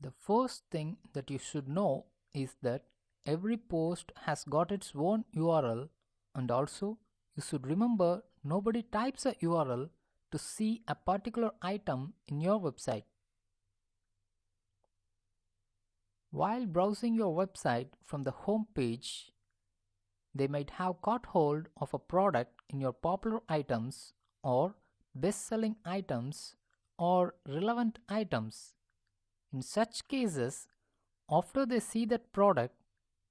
The first thing that you should know is that every post has got its own URL, and also you should remember nobody types a URL to see a particular item in your website. While browsing your website from the home page, they might have caught hold of a product in your popular items or best-selling items or relevant items. In such cases, after they see that product,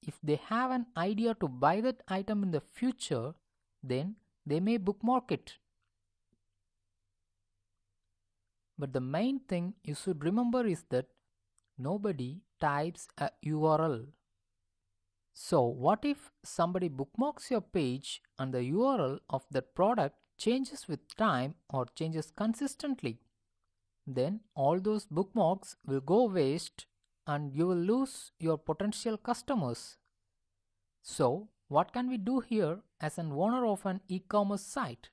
if they have an idea to buy that item in the future, then they may bookmark it. But the main thing you should remember is that nobody types a URL. So what if somebody bookmarks your page and the URL of that product changes with time or changes consistently? Then all those bookmarks will go waste and you will lose your potential customers. So what can we do here as an owner of an e-commerce site?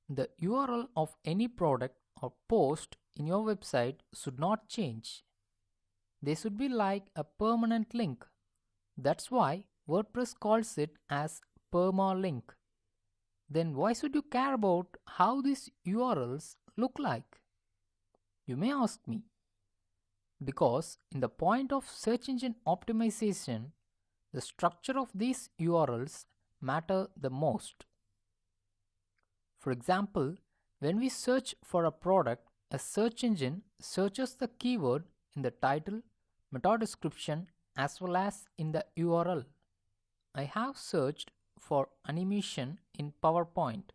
The URL of any product or post in your website should not change. They should be like a permanent link. That's why WordPress calls it as Permalink. Then why should you care about how these URLs look like? You may ask me. Because in the point of search engine optimization, the structure of these URLs matter the most. For example, when we search for a product, a search engine searches the keyword in the title, meta description, as well as in the URL. I have searched for animation in PowerPoint.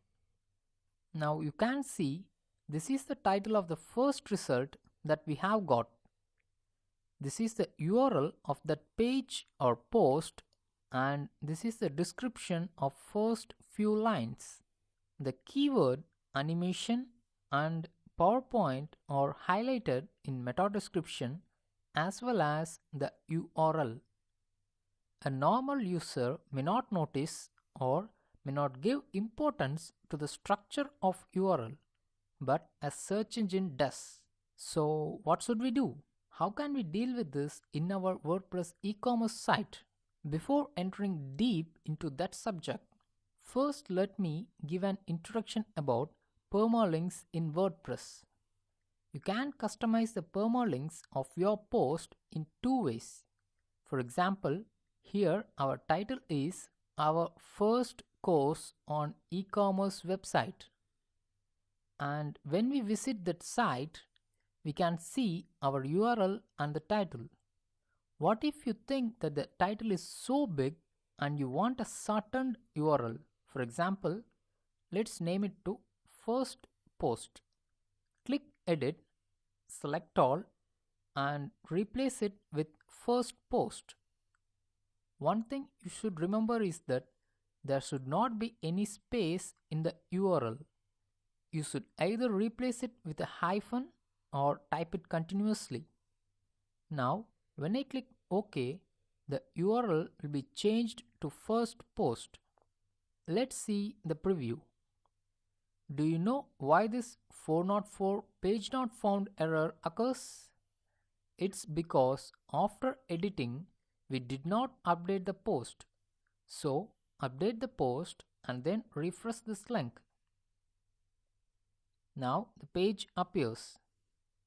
Now you can see this is the title of the first result that we have got. This is the URL of that page or post, and this is the description of first few lines. The keyword animation and PowerPoint are highlighted in meta description as well as the URL. A normal user may not notice or may not give importance to the structure of URL, but a search engine does. So what should we do? How can we deal with this in our WordPress e-commerce site? Before entering deep into that subject, first let me give an introduction about permalinks in WordPress. You can customize the permalinks of your post in two ways. For example, here our title is our first course on e-commerce website. And when we visit that site, we can see our URL and the title. What if you think that the title is so big and you want a shortened URL? For example, let's name it to first post. Click edit, select all, and replace it with first post. One thing you should remember is that there should not be any space in the URL. You should either replace it with a hyphen or type it continuously. Now, when I click OK, the URL will be changed to first post. Let's see the preview. Do you know why this 404 page not found error occurs? It's because after editing, we did not update the post. So, update the post and then refresh this link. Now the page appears.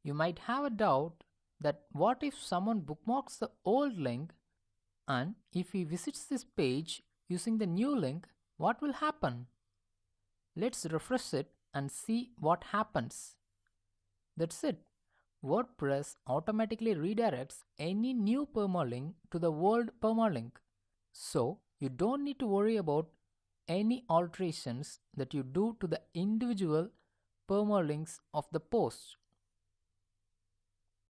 You might have a doubt that what if someone bookmarks the old link, and if he visits this page using the new link, what will happen? Let's refresh it and see what happens. That's it. WordPress automatically redirects any new permalink to the old permalink. So you don't need to worry about any alterations that you do to the individual permalinks of the post.